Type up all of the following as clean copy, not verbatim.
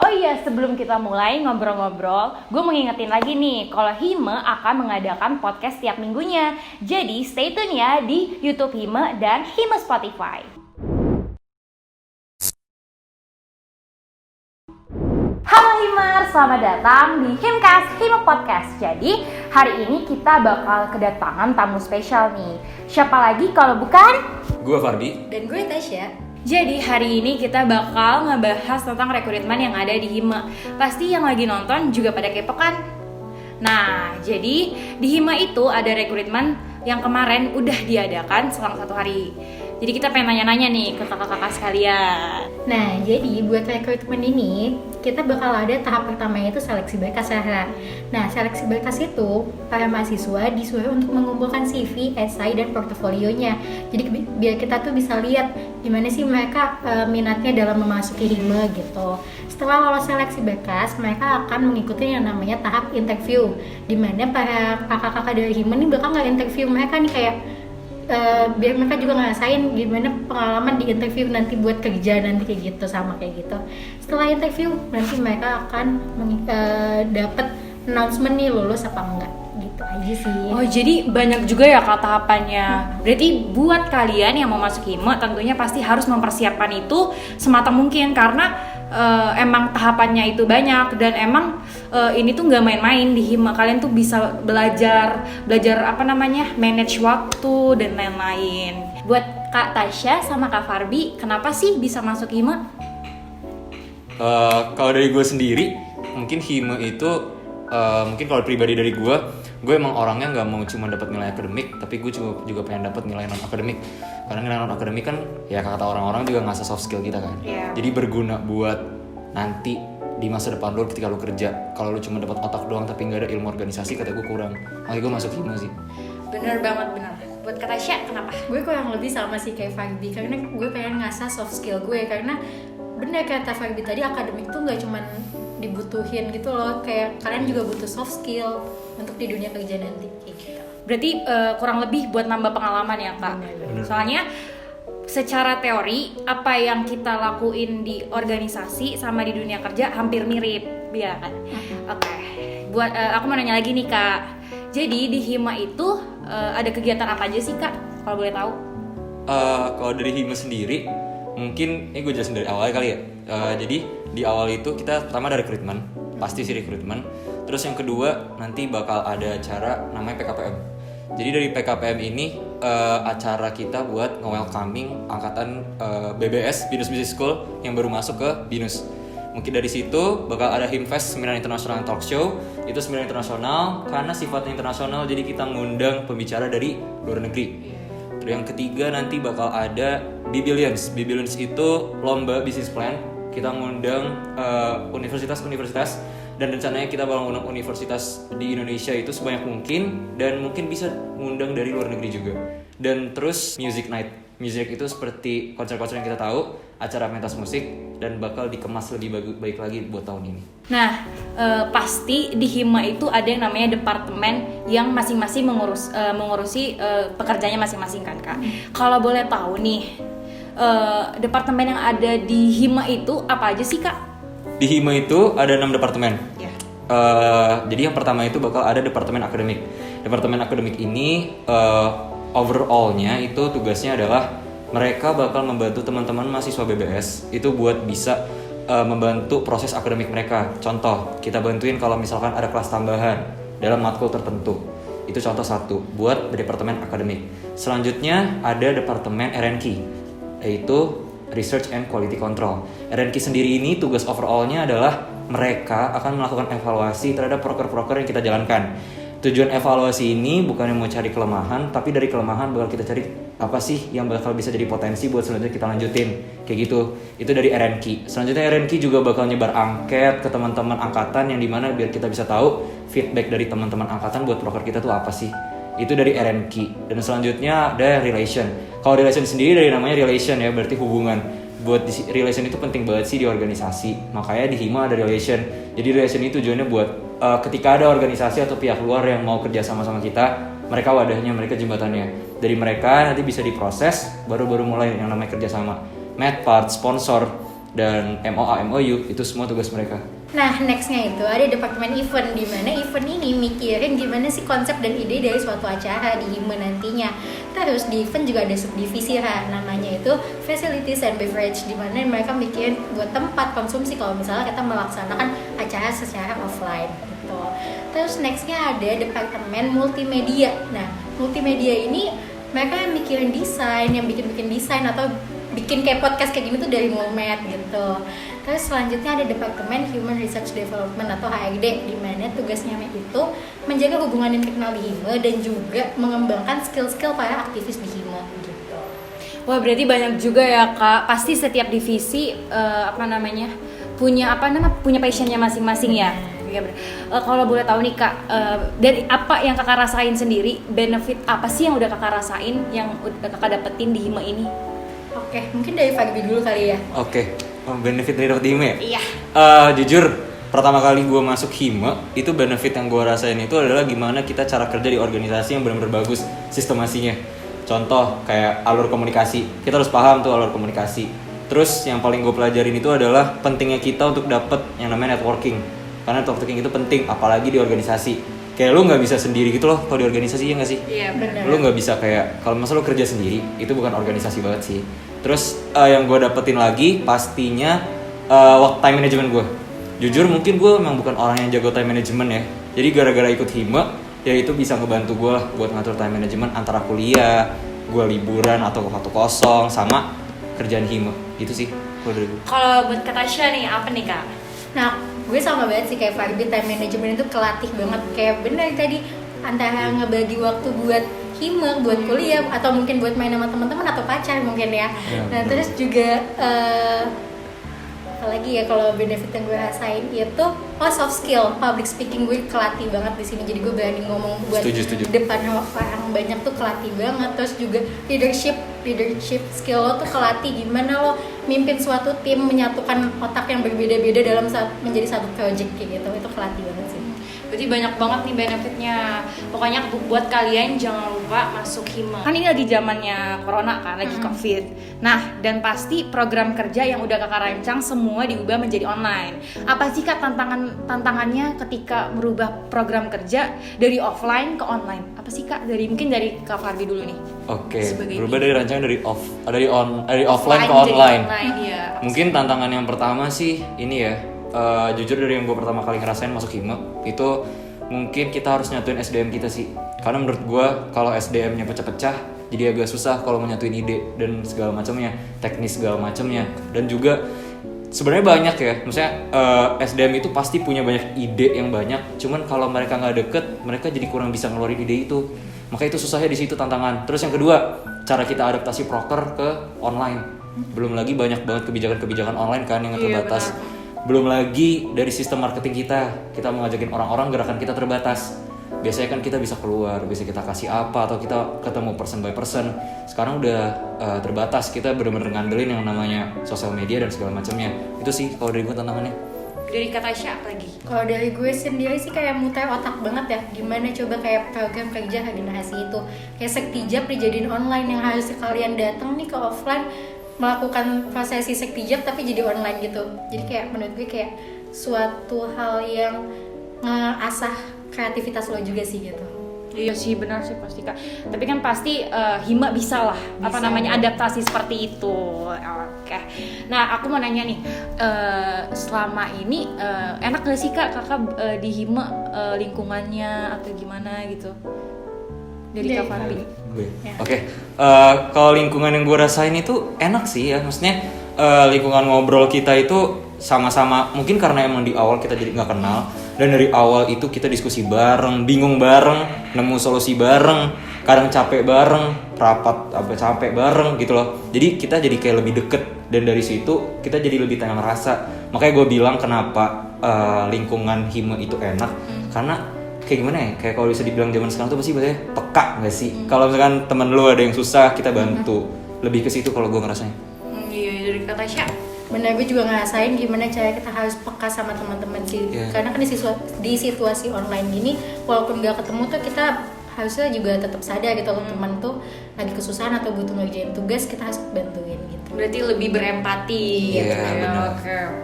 Oh iya, sebelum kita mulai ngobrol-ngobrol, gue mau ngingetin lagi nih, kalau Hime akan mengadakan podcast tiap minggunya. Jadi stay tune ya di YouTube Hime dan Hime Spotify. Halo Himers, selamat datang di Himcast Hime Podcast. Jadi hari ini kita bakal kedatangan tamu spesial nih. Siapa lagi kalau bukan? Gue Fardi. Dan gue Tasya. Jadi hari ini kita bakal ngebahas tentang rekrutmen yang ada di Hime. Pasti yang lagi nonton juga pada kepo kan? Nah, jadi di Hime itu ada rekrutmen yang kemarin udah diadakan selama 1 hari. Jadi kita pengen nanya-nanya nih ke kakak-kakak sekalian. Nah, jadi buat rekrutmen ini kita bakal ada tahap pertamanya itu seleksi berkas ya. Nah, seleksi berkas itu para mahasiswa disuruh untuk mengumpulkan CV, esai, dan portofolionya. Jadi biar kita tuh bisa lihat gimana sih mereka minatnya dalam memasuki Hime gitu. Setelah lolos seleksi berkas, mereka akan mengikuti yang namanya tahap interview, di mana para kakak-kakak dari Hime ini bakal nge-interview mereka nih kayak biar mereka juga ngerasain gimana pengalaman di interview nanti buat kerja nanti kayak gitu, sama kayak gitu. Setelah interview nanti mereka akan dapat announcement nih lulus apa enggak, gitu aja sih. Oh, jadi banyak juga ya kak tahapannya. Berarti buat kalian yang mau masuk Hime tentunya pasti harus mempersiapkan itu sematang mungkin, karena emang tahapannya itu banyak dan emang ini tuh nggak main-main di Hime. Kalian tuh bisa belajar apa namanya, manage waktu dan lain-lain. Buat Kak Tasya sama Kak Farbi, kenapa sih bisa masuk Hime? Kalau dari gue sendiri, mungkin Hime itu mungkin kalau pribadi dari gue emang orangnya nggak mau cuma dapat nilai akademik, tapi gue juga pengen dapat nilai non akademik. Karena nilai non akademik kan ya kata orang-orang juga ngasah soft skill kita kan. Yeah. Jadi berguna buat nanti di masa depan lo ketika lo kerja. Kalau lo cuma dapat otak doang tapi nggak ada ilmu organisasi, kata gue kurang. Makanya gue masuk Hime sih. Bener banget, bener. Buat Kak Tasya kenapa? Gue kurang lebih sama sih kayak Farbi, karena gue pengen ngasah soft skill gue. Karena bener kata Farbi tadi, akademik tuh nggak cuman dibutuhin gitu loh, kayak kalian juga butuh soft skill untuk di dunia kerja nanti kayak gitu. Berarti kurang lebih buat nambah pengalaman ya kak. Bener. Soalnya secara teori apa yang kita lakuin di organisasi sama di dunia kerja hampir mirip, ya kan? Oke. Buat aku mau nanya lagi nih kak. Jadi di Hime itu ada kegiatan apa aja sih kak? Kalau boleh tahu? Kalau dari Hime sendiri, mungkin ini gue jelasin dari awal kali ya. Jadi di awal itu kita pertama ada rekrutmen, pasti sih rekrutmen. Terus yang kedua nanti bakal ada acara namanya PKPM. Jadi dari PKPM ini acara kita buat nge-welcoming angkatan BBS, Binus Business School, yang baru masuk ke Binus. Mungkin dari situ bakal ada Himfest, Seminar Internasional Talk Show. Itu seminar internasional karena sifatnya internasional, jadi kita ngundang pembicara dari luar negeri. Terus yang ketiga nanti bakal ada B-Billions. B-Billions itu lomba bisnis plan. Kita ngundang universitas-universitas, dan rencananya kita bakal ngundang universitas di Indonesia itu sebanyak mungkin, dan mungkin bisa ngundang dari luar negeri juga. Dan terus music night. Music itu seperti konser-konser yang kita tahu, acara pentas musik, dan bakal dikemas lebih baik lagi buat tahun ini. Nah, pasti di Hime itu ada yang namanya departemen yang masing-masing mengurusi pekerjaannya masing-masing kan kak. Kalau boleh tahu nih, departemen yang ada di Hime itu apa aja sih kak? Di Hime itu ada 6 departemen. Ya. Jadi yang pertama itu bakal ada departemen akademik. Departemen akademik ini overall-nya itu tugasnya adalah mereka bakal membantu teman-teman mahasiswa BBS itu buat bisa membantu proses akademik mereka. Contoh, kita bantuin kalau misalkan ada kelas tambahan dalam matkul tertentu. Itu contoh satu buat departemen akademik. Selanjutnya ada departemen RNQ, yaitu Research and Quality Control. RNQ sendiri ini tugas overall-nya adalah mereka akan melakukan evaluasi terhadap proker-proker yang kita jalankan. Tujuan evaluasi ini bukan yang mau cari kelemahan, tapi dari kelemahan bakal kita cari apa sih yang bakal bisa jadi potensi buat selanjutnya kita lanjutin. Kayak gitu. Itu dari RNQ. Selanjutnya RNQ juga bakal nyebar angket ke teman-teman angkatan, yang dimana biar kita bisa tahu feedback dari teman-teman angkatan buat proker kita tuh apa sih. Itu dari RNQ. Dan selanjutnya ada relation. Kalau relation sendiri dari namanya relation ya, berarti hubungan. Buat relation itu penting banget sih di organisasi. Makanya di Hime ada relation. Jadi relation itu tujuannya buat ketika ada organisasi atau pihak luar yang mau kerja sama-sama kita, mereka wadahnya, mereka jembatannya. Dari mereka nanti bisa diproses, baru mulai yang namanya kerjasama. Medpart, sponsor, dan MOA, MOU itu semua tugas mereka. Nah, nextnya itu ada departemen event, di mana event ini mikirin gimana sih konsep dan ide dari suatu acara di HIMA nantinya. Terus di event juga ada subdivisi namanya itu Facilities and Beverage, di mana mereka mikirin buat tempat konsumsi kalau misalnya kita melaksanakan acara secara offline gitu. Terus nextnya ada departemen multimedia. Nah, multimedia ini mereka yang mikirin desain, yang bikin desain atau bikin kayak podcast kayak gini tuh dari Mulmed gitu. Terus selanjutnya ada Departemen Human Research Development atau HRD, di mana tugasnya itu menjaga hubungan internal di HIMA dan juga mengembangkan skill-skill para aktivis di HIMA gitu. Wah, berarti banyak juga ya Kak. Pasti setiap divisi punya passionnya masing-masing ya. Ya, kalau boleh tahu nih Kak, dari apa yang Kakak rasain sendiri, benefit apa sih yang udah Kakak rasain, yang udah Kakak dapetin di HIMA ini? Oke, mungkin dari Fagbi dulu kali ya. Oke, benefit dari dapet HIMA ya? Iya. Jujur, pertama kali gue masuk HIMA, itu benefit yang gue rasain itu adalah gimana kita cara kerja di organisasi yang benar-benar bagus sistemasinya. Contoh, kayak alur komunikasi, kita harus paham tuh alur komunikasi. Terus yang paling gue pelajarin itu adalah pentingnya kita untuk dapet yang namanya networking. Karena networking itu penting, apalagi di organisasi. Kayak lu nggak bisa sendiri gitu loh kalau di organisasi, ya nggak sih? Iya, benar. Lu nggak bisa kayak kalau masa lu kerja sendiri, itu bukan organisasi banget sih. Terus yang gue dapetin lagi pastinya time management gue. Jujur mungkin gue memang bukan orang yang jago time management ya. Jadi gara-gara ikut HIMA, ya itu bisa ngebantu gue lah buat ngatur time management antara kuliah, gue liburan atau waktu kosong sama kerjaan HIMA. Itu sih kalau dari gue. Kalau buat Kak Tasya nih, apa nih Kak? Nah, gue sama banget sih kayak Fagbi, time management itu kelatih banget. Kayak bener tadi, antara ngebagi waktu buat HIMA, buat kuliah, atau mungkin buat main sama teman-teman atau pacar mungkin ya. Nah, terus juga apalagi ya kalau benefit yang gue rasain itu soft skill, public speaking gue kelatih banget di sini. Jadi gue berani ngomong buat Setuju. depan orang banyak tuh kelatih banget. Terus juga leadership skill lo tuh kelatih gimana lo mimpin suatu tim, menyatukan otak yang berbeda-beda dalam menjadi satu project kayak gitu. Itu kelatih banget sih. Berarti banyak banget nih benefitnya. Pokoknya buat kalian jangan lupa masuk HIMA. Kan ini lagi zamannya corona kan, lagi covid. Nah, dan pasti program kerja yang udah Kakak rancang semua diubah menjadi online. Apa sih Kak tantangannya ketika merubah program kerja dari offline ke online? Apa sih Kak? Mungkin dari Kak Farbi dulu nih. Oke, Sebagai berubah ini. dari rancangan dari offline ke online. Iya. Mungkin tantangan yang pertama sih ini ya. Jujur dari yang gue pertama kali ngerasain masuk HIMA itu mungkin kita harus nyatuin SDM kita sih. Karena menurut gue kalau SDM-nya pecah-pecah jadi agak susah kalau menyatuin ide dan segala macamnya, teknis segala macamnya. Dan juga sebenarnya banyak ya, maksudnya SDM itu pasti punya banyak ide yang banyak. Cuman kalau mereka nggak deket, mereka jadi kurang bisa ngeluarin ide itu. Makanya itu susahnya di situ tantangan. Terus yang kedua, cara kita adaptasi proker ke online. Belum lagi banyak banget kebijakan-kebijakan online kan yang terbatas. Benar. Belum lagi dari sistem marketing kita mau ngajakin orang-orang, gerakan kita terbatas. Biasanya kan kita bisa keluar, bisa kita kasih apa, atau kita ketemu person by person. Sekarang udah terbatas, kita benar-benar ngandelin yang namanya sosial media dan segala macamnya. Itu sih kalau dari gue tantangannya. Dari Kak Tasya apa lagi? Kalau dari gue sendiri sih kayak muter otak banget ya. Gimana coba kayak program kerja organisasi itu kayak sektijab dijadiin online, yang harus kalian datang nih ke offline melakukan prosesi sektijab tapi jadi online gitu. Jadi kayak menurut gue kayak suatu hal yang ngasah kreativitas lo juga sih gitu. Iya sih, benar sih pasti Kak. Tapi kan pasti HIMA bisa lah adaptasi seperti itu. Oke. Nah, aku mau nanya nih, selama ini enak gak sih Kak kakak di HIMA, lingkungannya atau gimana gitu? Dari Kak Farbi. Oke. Kalau lingkungan yang gue rasain itu enak sih ya. Maksudnya lingkungan ngobrol kita itu sama-sama, mungkin karena emang di awal kita jadi nggak kenal, dan dari awal itu kita diskusi bareng, bingung bareng, nemu solusi bareng, kadang capek bareng, rapat capek bareng gitu loh. Jadi kita jadi kayak lebih deket, dan dari situ kita jadi lebih tenang rasa. Makanya gue bilang kenapa lingkungan HIMA itu enak, karena kayak gimana ya, kayak kalau bisa dibilang zaman sekarang tuh pasti bahasanya peka nggak sih? Kalau misalkan teman lu ada yang susah, kita bantu. Lebih ke situ kalau gue ngerasanya. Iya, dari Kak Tasya. Benar, gue juga ngerasain gimana cara kita harus peka sama teman-teman sih. Karena kan di situasi online gini, walaupun nggak ketemu tuh kita harusnya juga tetap sadar gitu kalau teman tuh lagi kesusahan atau butuh ngerjain tugas, kita harus bantuin gitu. Berarti lebih berempati Iya, gitu ya. benar.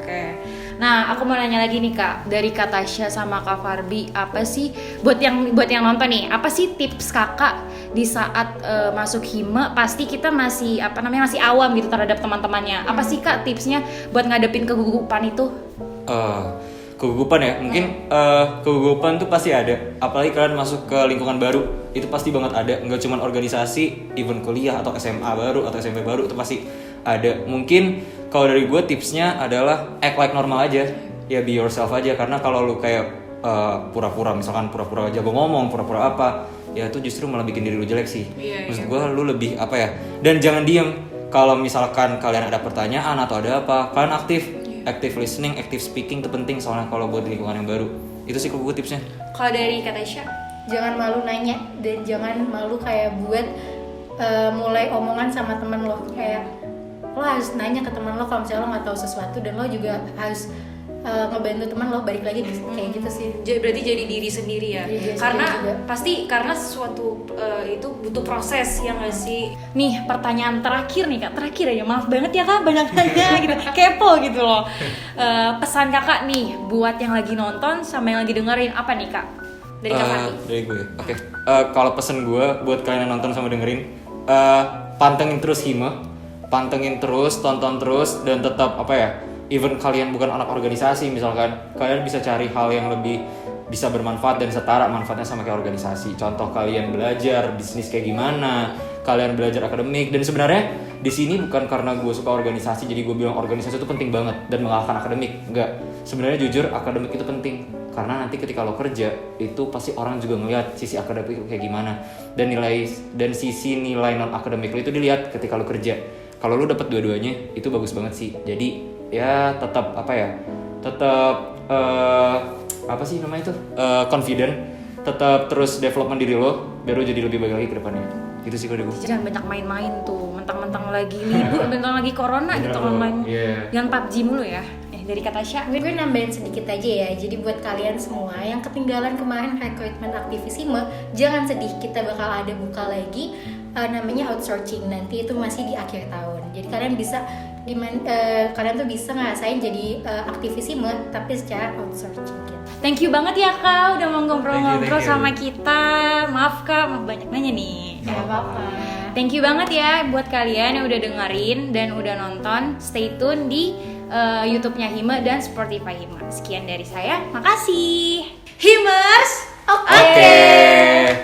Oke. Nah, aku mau nanya lagi nih Kak, dari Kak Tasya sama Kak Farbi, apa sih buat yang nonton nih, apa sih tips Kakak di saat masuk hime? Pasti kita masih masih awam gitu terhadap teman-temannya. Apa sih Kak tipsnya buat ngadepin kegugupan itu? Kegugupan ya, mungkin kegugupan tuh pasti ada. Apalagi kalian masuk ke lingkungan baru, itu pasti banget ada. Nggak cuma organisasi, even kuliah atau SMA baru atau SMP baru, itu pasti ada. Mungkin kalau dari gue tipsnya adalah act like normal aja, ya be yourself aja. Karena kalau lu kayak pura-pura, misalkan pura-pura jago ngomong, pura-pura apa, ya itu justru malah bikin diri lu jelek sih. Maksud gue lu lebih apa ya? Dan jangan diem. Kalau misalkan kalian ada pertanyaan atau ada apa, kalian active listening, active speaking itu penting soalnya kalau buat lingkungan yang baru. Itu sih gue tipsnya. Kalau dari Kak Tasya? Jangan malu nanya dan jangan malu kayak buat mulai omongan sama teman lo. Kayak lo harus nanya ke teman lo kalau misalnya lo nggak tahu sesuatu, dan lo juga harus ngebantu teman lo. Balik lagi kayak gitu sih. Berarti jadi diri sendiri ya. Jadi diri Karena sendiri juga. pasti karena sesuatu itu butuh proses ya nggak sih. Nih pertanyaan terakhir nih Kak, terakhir aja, maaf banget ya Kak banyak nanya gitu, kepo gitu loh. Pesan Kakak nih buat yang lagi nonton sama yang lagi dengerin apa nih Kak? Dari Kak Fati. Dari gue. Oke. Kalau pesen gue buat kalian yang nonton sama dengerin, pantengin terus hime, pantengin terus, tonton terus, dan tetap apa ya? Even kalian bukan anak organisasi, misalkan kalian bisa cari hal yang lebih bisa bermanfaat dan setara manfaatnya sama kayak organisasi. Contoh kalian belajar bisnis kayak gimana, kalian belajar akademik. Dan sebenarnya di sini bukan karena gue suka organisasi jadi gue bilang organisasi itu penting banget dan mengalahkan akademik. Enggak. Sebenarnya jujur akademik itu penting karena nanti ketika lo kerja itu pasti orang juga ngeliat sisi akademik kayak gimana, dan sisi nilai non akademik lo itu dilihat ketika lo kerja. Kalau lo dapet dua-duanya itu bagus banget sih. Jadi ya tetap confident, tetap terus development diri lo biar lo jadi lebih baik lagi ke depannya. Itu sih kode gue. Jangan banyak main-main tuh, mentang-mentang lagi libur, mentang lagi corona gitu online. Jangan PUBG mulu ya. Dari Kak Tasya. Gue nambahin sedikit aja ya. Jadi buat kalian semua yang ketinggalan kemarin rekrutmen aktivisme, jangan sedih, kita bakal ada buka lagi namanya outsourcing. Nanti itu masih di akhir tahun. Jadi kalian bisa kalian tuh bisa ngerasain jadi aktivisme tapi secara outsourcing gitu. Thank you banget ya Kak udah mau ngobrol-ngobrol Thank you. sama kita. Maaf Kak, maaf banyak nanya nih. Gak apa-apa. Thank you banget ya buat kalian yang udah dengerin dan udah nonton. Stay tune di YouTube-nya Hime dan Spotify Hime. Sekian dari saya, makasih. Himers, oke.